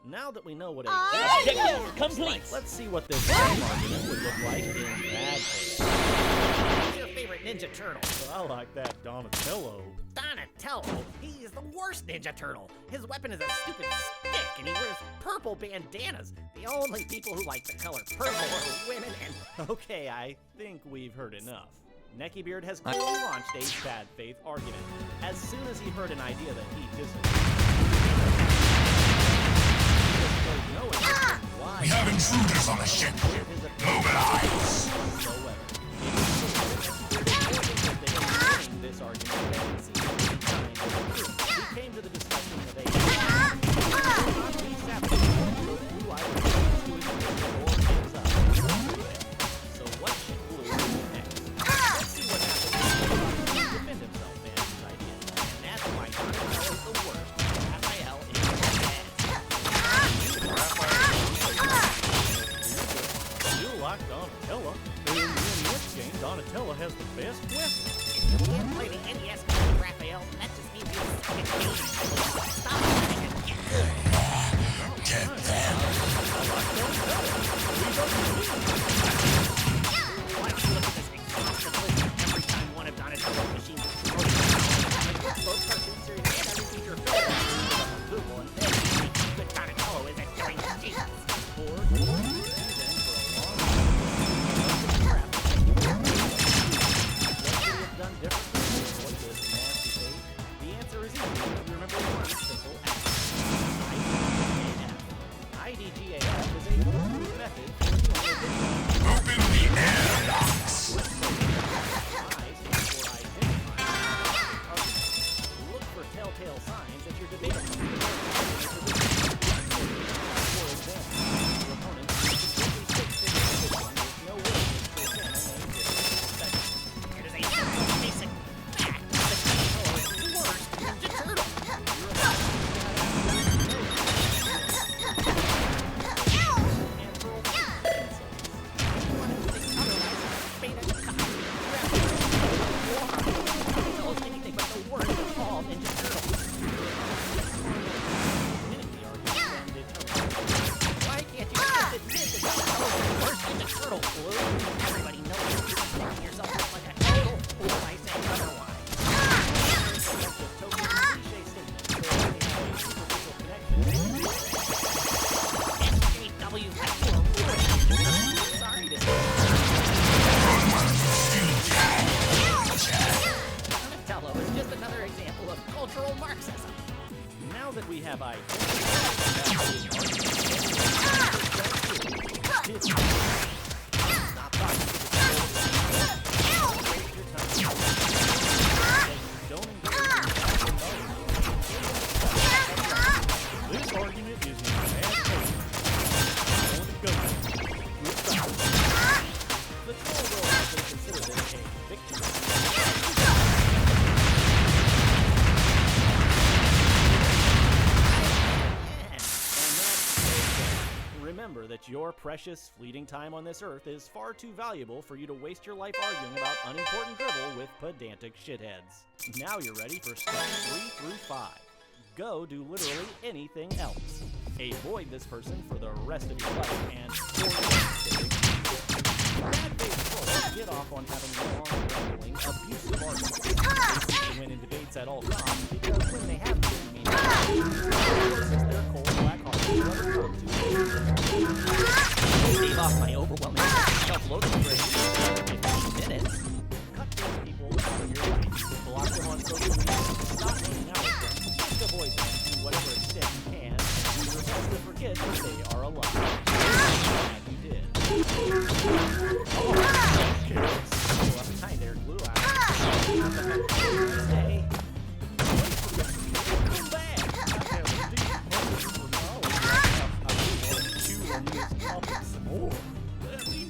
Now that we know what a Objective complete. let's see what this argument would look like in bad faith. Who's your favorite Ninja Turtle? I like that Donatello. Donatello? He's the worst Ninja Turtle. His weapon is a stupid stick, and he wears purple bandanas. The only people who like the color purple are women and... Okay, I think we've heard enough. Neckybeard has clearly launched a bad faith argument. As soon as he heard an idea that he disagreed, We have intruders on the ship. Mobilize! This argument he came to the discussion of a so what should Blue do next? Let's see what happens when he defend himself and his ideas. And that's why Donatello is the worst. Raphael is the best. You like Donatello? In this game, Donatello has the best weapon. If you can't play the NES game with Raphael, that just means you suck at games. Stop playing it. Get them! Why don't you look at this exhaustive list every time one of Donatello's machines is broken? Both cartoon series and every feature film. Google and then see how good Donatello is at killing machines. Or use them for a long time. What could have done differently to avoid this nasty fate? The answer is easy if you remember one simple act. IDGAF is a foolproof method for doing a Open the air locks! Look for telltale signs that you're debating. For example, your opponent completely fixed their position with no way to examine any different. It is a simple, basic fact that Donatello is the worst Ninja Turtle. Your why can't you just admit that Donatello's the worst Ninja Turtle, Blue? Everybody knows you're making yourself look like a total fool by saying otherwise. That's a token cliche statement, so we have a superficial connection. SJW, you are ruining. Sorry to say. Donatello is just another example of cultural Marxism. Now that we have Stop talking. your precious, fleeting time on this earth is far too valuable for you to waste your life arguing about unimportant dribble with pedantic shitheads. Now you're ready for steps 3 through 5. Go do literally anything else. Avoid this person for the rest of your life, and bad faith trolls get off on having long, rambling, abusive arguments. They win in debates at all costs because when they have to, their cold black heart. Save off my overwhelming self-loathing for 15 minutes. Cut those people out of your life. Block them on social media. Stop hanging out with them. Just avoid them to whatever extent you can. And do your best to forget that they are alive. And you did. Oh, carrots. Hi there, Glue. Stay. Come back. I have a deep hunger for knowledge. I want to chew on this topic some more. Let me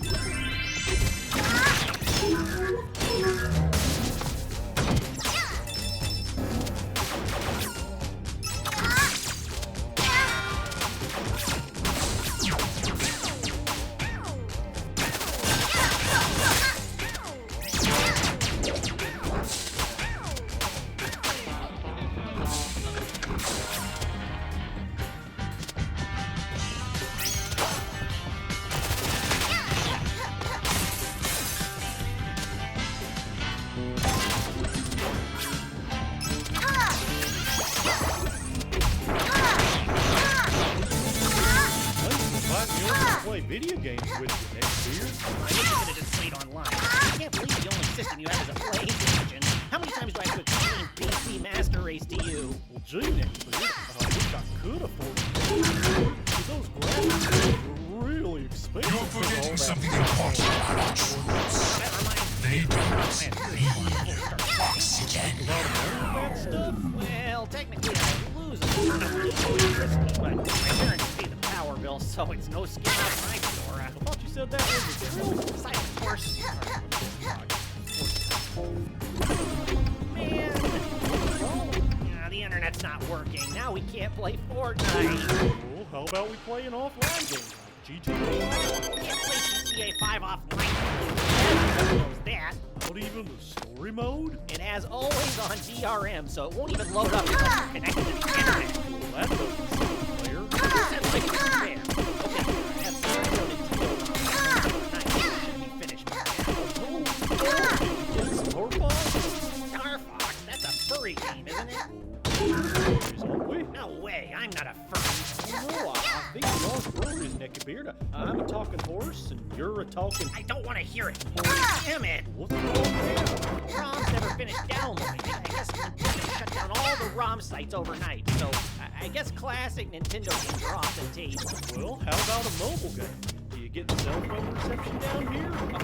play video games with you next year. I'm interested in Slate Online. I can't believe the only system you have is a PlayStation. How many times do I have to explain PC Master Race to you? Well, gee, next year, I wish I could afford it. But those graphics are really expensive. You're forgetting something important about our troops. That reminds They me. don't need oxygen. That stuff? Well, technically I lose a ton of electricity, but my parents pay the power bill, so it's no skin off my door. I thought you said that was a Silent horse. Man, the internet's not working. Now we can't play Fortnite. Well, how about we play an offline game like GTA? Can't play GTA 5 offline. Everyone knows that. Not even the story mode? It has always on DRM, so it won't even load up unless you're connected to the internet. Well, that doesn't seem fair. Sounds like it's fair. Okay, I have some should be finished by now. Star Fox? Star Fox? That's a furry game, isn't it? Aren't we? No way, I'm not a furry. No, I think you are furries, Neckbeard. I'm a talking horse, and you're a talking... I don't want to hear it. Damn it! What's wrong there? ROMs never finished downloading. I guess Nintendo shut down all the ROM sites overnight, so I guess classic Nintendo games are off the table. Well, how about a mobile game? Do you get cell phone reception down here? Of course, you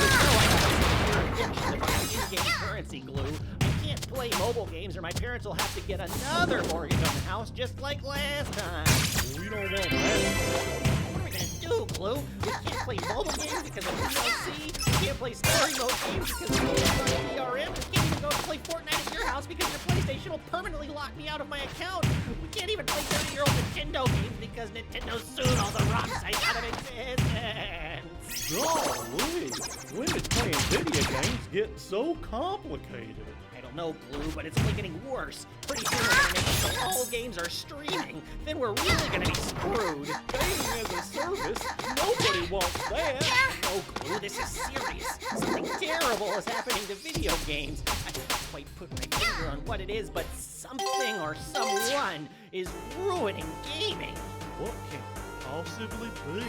know I have a addiction to buying in-game currency glue. I can't play mobile games or my parents will have to get another mortgage on the house just like last time. Well, we don't want that. What are we gonna do, Glue? We can't play mobile games because of DLC. We can't play story mode games because of DRM. We can't even go to play Fortnite at your house because your PlayStation will permanently lock me out of my account. We can't even play 30-year-old Nintendo games because Nintendo sued all the ROM sites out of existence. Golly, when did playing video games get so complicated? I don't know, Glue, but it's only getting worse. Pretty soon we're gonna make it so all games are streaming. Then we're really gonna be screwed. Gaming as a service? Nobody wants that. No, Glue, this is serious. Something terrible is happening to video games. I can't quite put my finger on what it is, but something or someone is ruining gaming. What can it possibly be?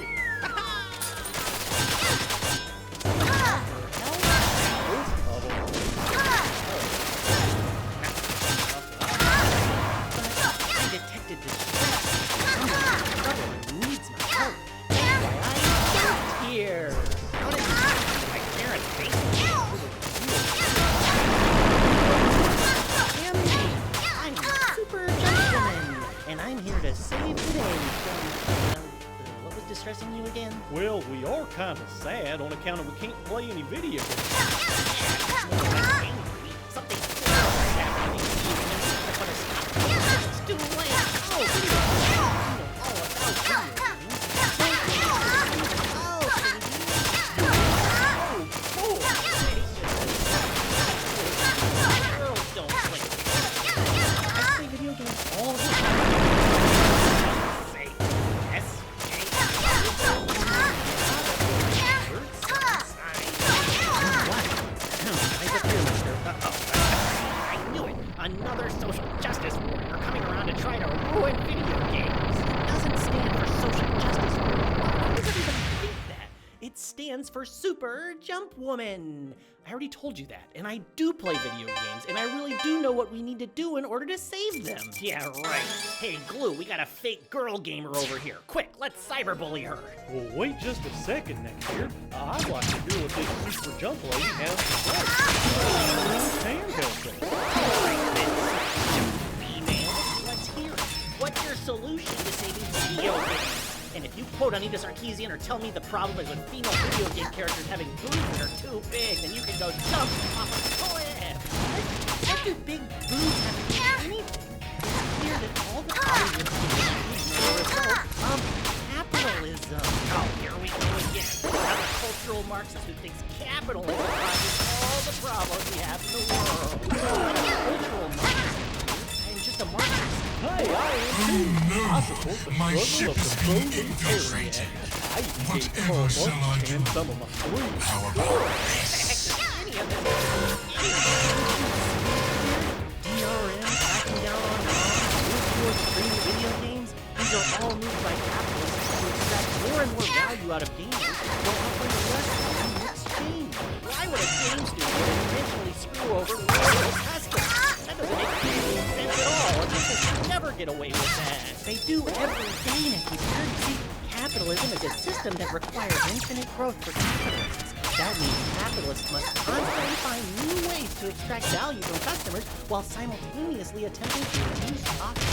I detected distress. Someone needs my help. That's why I'm here. How did my parents hate me? I'm a super gentleman, and I'm here to save the day from, what was distressing you again? Well, we are kind of sad on account of we can't play any video games. Something terrible is happening. I gotta stop. It's too late. Oh, video games. I know all about video games. for Super Jump Woman. I already told you that, and I do play video games, and I really do know what we need to do in order to save them. Yeah, right. Hey, Glue, we got a fake girl gamer over here. Quick, let's cyberbully her. Well, wait just a second, Neckbeard. I'd like to hear what this super jump lady has to say. Handheld thing. Female, let's hear it. What's your solution to saving video games? And if you quote Anita Sarkeesian or tell me the problem is with female video game characters having boobs that are too big, then you can go jump off a cliff. What do big boobs have to do with anything? It's clear that all the problems with boobs are a result of capitalism. Oh, here we go again. Another cultural Marxist who thinks capitalism causes all the problems we have in the world. I'm a cultural Marxist. I am just a Marxist. Hey, I am too. I support the My struggle ship of is the being proletariat. infiltrated. I even gave Whatever Karl shall I Marx do? and some of my sleeves. How about this? Any of this DRM cracking down on moms, towards streaming video games. These are all moved by capitalists to extract more and more value out of gamers while offering less value in exchange. Why would a game studio intentionally screw over loyal customers? That doesn't make any sense at all. A business should never get away with that. They do every day, Neckbeard. See, capitalism is a system that requires infinite growth for capitalists. That means capitalists must constantly find new ways to extract value from customers while simultaneously attempting to reduce costs.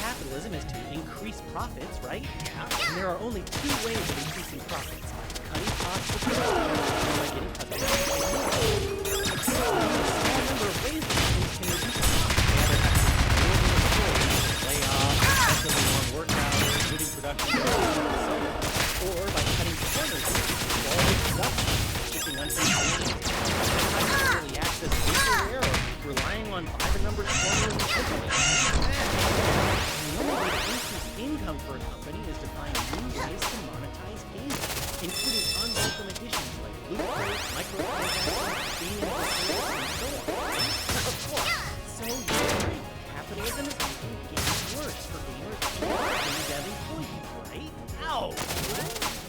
Capitalism is to increase profits, right? Yeah. And there are only two ways of increasing profits. Cutting costs of production and by getting customers. A small number of ways that things can reduce costs. Layoffs, excessively long work hours, including production, or by cutting corners, quality production, shipping unfit early access vaporware, or relying on 5 numbers formulas and templates. The only way to increase income for a company is to find new ways to monetize gaming, including unwelcome additions like loot crates, microtransactions, gaming infrastructure, and so on. Of course. So you agree, capitalism is making games worse for gamers and game dev employees, right? Ow! What?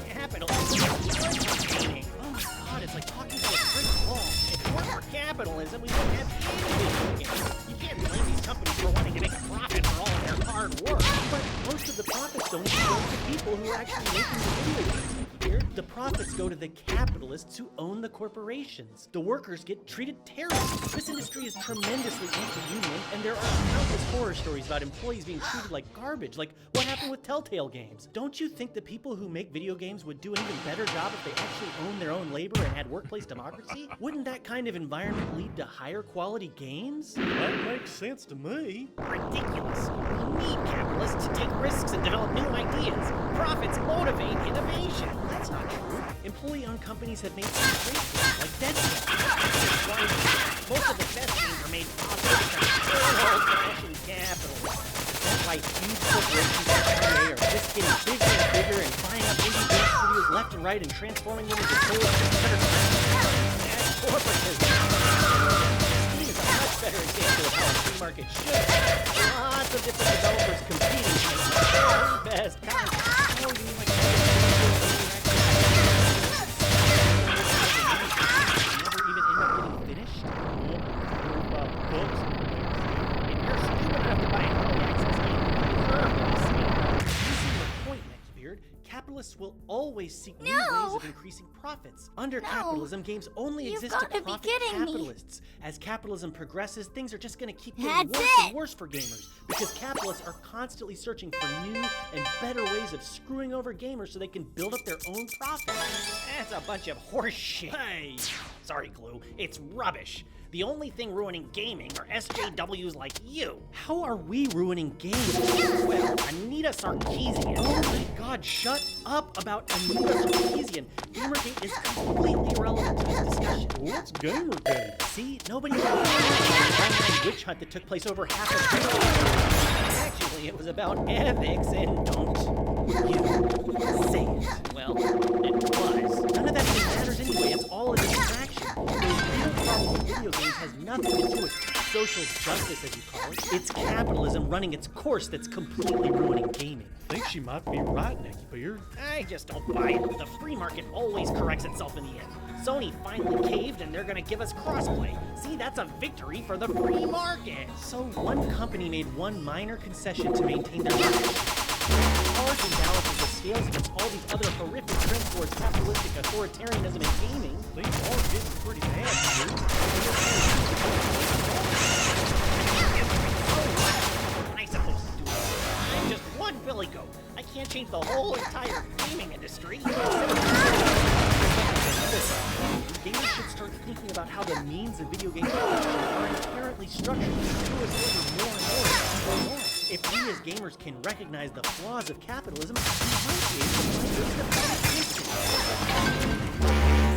Capitalism is worse for gaming. Oh my god, it's like talking to a brick wall. If it weren't for capitalism, we wouldn't have any video games. You can't blame these companies for wanting to make a profit for all of their hard work. But most of the profits don't even go to the people who are actually making the video games. Here, the profits go to the capitalists who own the corporations. The workers get treated terribly. This industry is tremendously anti-union, and there are countless horror stories about employees being treated like garbage, like what happened with Telltale Games. Don't you think the people who make video games would do an even better job if they actually owned their own labor and had workplace democracy? Wouldn't that kind of environment lead to higher quality games? That makes sense to me. Ridiculous. We need capitalists to take risks and develop new ideas. Profits motivate innovation. That's not true. Employee-owned companies have made some great games, like Dead Space. Most of the best games are made possible because of old-fashioned capitalism. That's why huge corporations like EA are just getting bigger and bigger and buying up indie game studios left and right and transforming them into souls that That's corporatism. Steam is a much better example of how a free market should. Lots of different developers competing to make the very best content. Oh, you mean like never even end up getting finished? Books. If you're stupid enough to buy an early access game, you deserve to be seen. You see your point, Neckbeard. Capitalists will always seek new ways of increasing profits. Under capitalism, games only You've exist to gotta be profit kidding me. capitalists. As capitalism progresses, things are just going to keep getting That's worse it. and worse for gamers because capitalists are constantly searching for new and better ways of screwing over gamers so they can build up their own profits. That's a bunch of horse shit. Hey! Sorry, Glue. It's rubbish. The only thing ruining gaming are SJWs like you. How are we ruining games? Well, Anita Sarkeesian. Oh my god, shut up about Anita Sarkeesian. Gamergate is completely irrelevant to this discussion. What's Gamergate? See, nobody knows about the online witch hunt that took place over half a century. Actually, it was about ethics and don't you say it. Well, it was. None of that even matters anyway. It's all a distraction. The real problem with video games has nothing to do with social justice, as you call it. It's capitalism running its course that's completely ruining gaming. I think she might be right, Neckbeard. I just don't buy it. The free market always corrects itself in the end. Sony finally caved and they're gonna give us crossplay. See, that's a victory for the free market. So one company made one minor concession to maintain their market. Charge and balances the scales against all these other horrific trends towards capitalistic authoritarianism in gaming. Things are getting pretty bad here. What am I supposed to do? I'm just one billy goat. I can't change the whole entire gaming industry. Gamers should start thinking about how the means of video game production are inherently structured to screw us over more and more. If we as gamers can recognize the flaws of capitalism, we might be able to find ways to fight against it.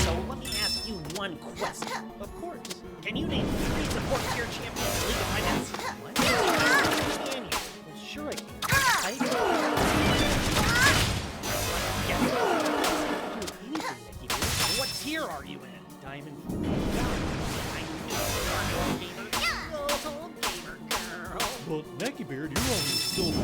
So let me ask you one question. Of course. Can you name 3 support tier champions in League of Legends? What? Can you? Well, sure I can. What tier are you in? Diamond. I knew you were no gamer. Oh, gamer girl. Well, Neckbeard, you're only silver 4.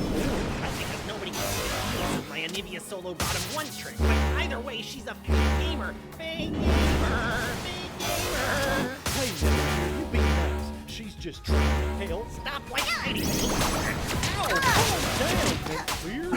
I think that nobody can see the genius of my Anivia solo bottom 1 trick. But either way, she's a fake gamer. Fake gamer. Fake gamer. Hey, Neckbeard, you be nice. She's just trying to help. Stop white hiding. Ow! Neckbeard.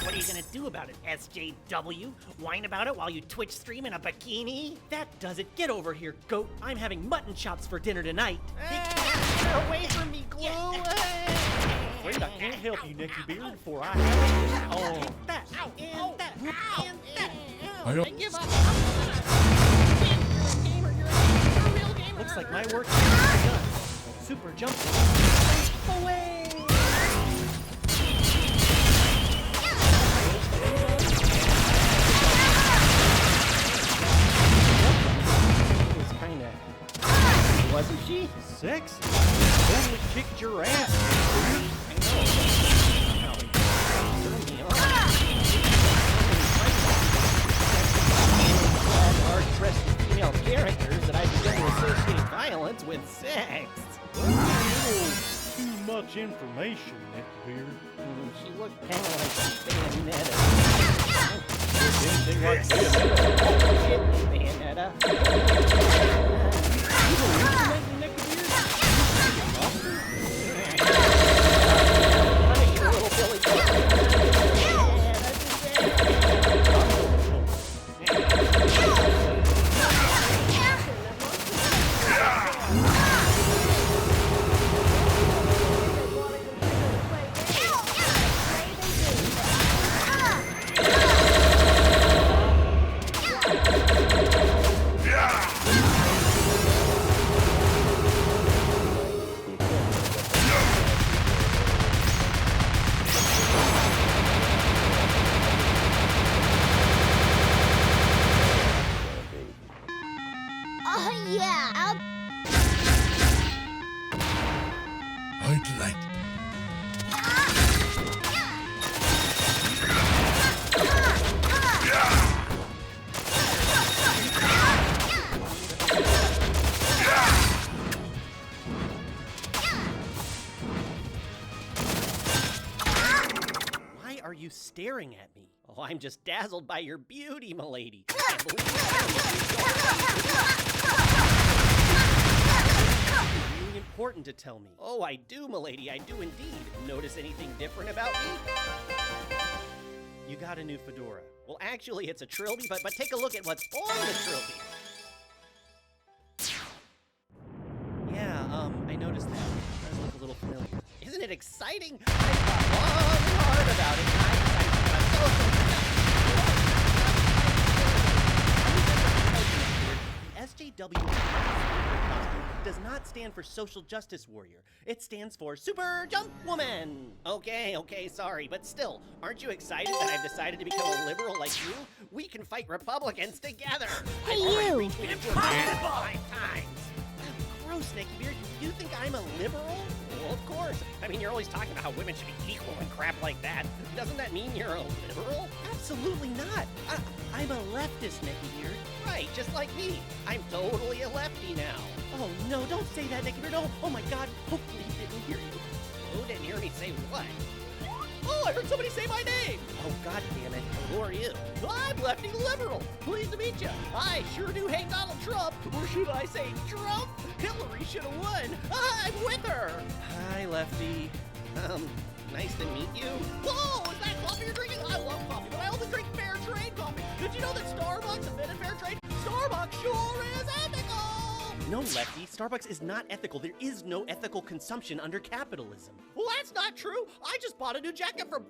What are you gonna do about it, SJW? Whine about it while you Twitch stream in a bikini? That does it. Get over here, goat. I'm having mutton chops for dinner tonight. Get away from me, Glue! Afraid I can't help you, Neckbeard, before I have it. Oh. That, and that, and that. I don't- I give up. Gamer, you're a real gamer. Looks like my work is done. Super jump. Away! Wasn't she? Sexy. Totally kicked your ass, Neckbeard. Hard-dressed female characters that I begin to associate violence with sex. A little too much information, Neckbeard. She looked kind of like Bayonetta. Anything like Bayonetta. I'd like. Why are you staring at me? Oh, I'm just dazzled by your beauty, milady. I can't believe it's really important to tell me. Oh, I do, milady, I do indeed. Notice anything different about me? You got a new fedora. Well, actually, it's a trilby, but take a look at what's on the trilby. Yeah, I noticed that. It does look a little familiar. Isn't it exciting? I thought long and hard about it. The SJW does not stand for Social Justice Warrior. It stands for Super Jump Woman. Okay, sorry, but still, aren't you excited that I've decided to become a liberal like you? We can fight Republicans together. Hey, I've already you. retweeted your 5 times. Gross, Neckbeard. You think I'm a liberal? of course. I mean, you're always talking about how women should be equal and crap like that. Doesn't that mean you're a liberal? Absolutely not. I'm a leftist, Nicky Beard. Right, just like me. I'm totally a lefty now. Oh no, don't say that, Nicky Beard. Oh my God, hopefully he didn't hear you. Who didn't hear me say what? Oh, I heard somebody say my name. Oh God damn it. Who are you? I'm Lefty Liberal. Pleased to meet you. I sure do hate Donald Trump. Or should I say Trump? Hillary should have won. I'm with her. Hi, Lefty. Nice to meet you. Whoa, is that coffee you're drinking? I love coffee, but I only drink fair trade coffee. Did you know that Starbucks invented fair trade? Starbucks sure is ethical. No, Lefty, Starbucks is not ethical. There is no ethical consumption under capitalism. Well, that's not true. I just bought a new jacket from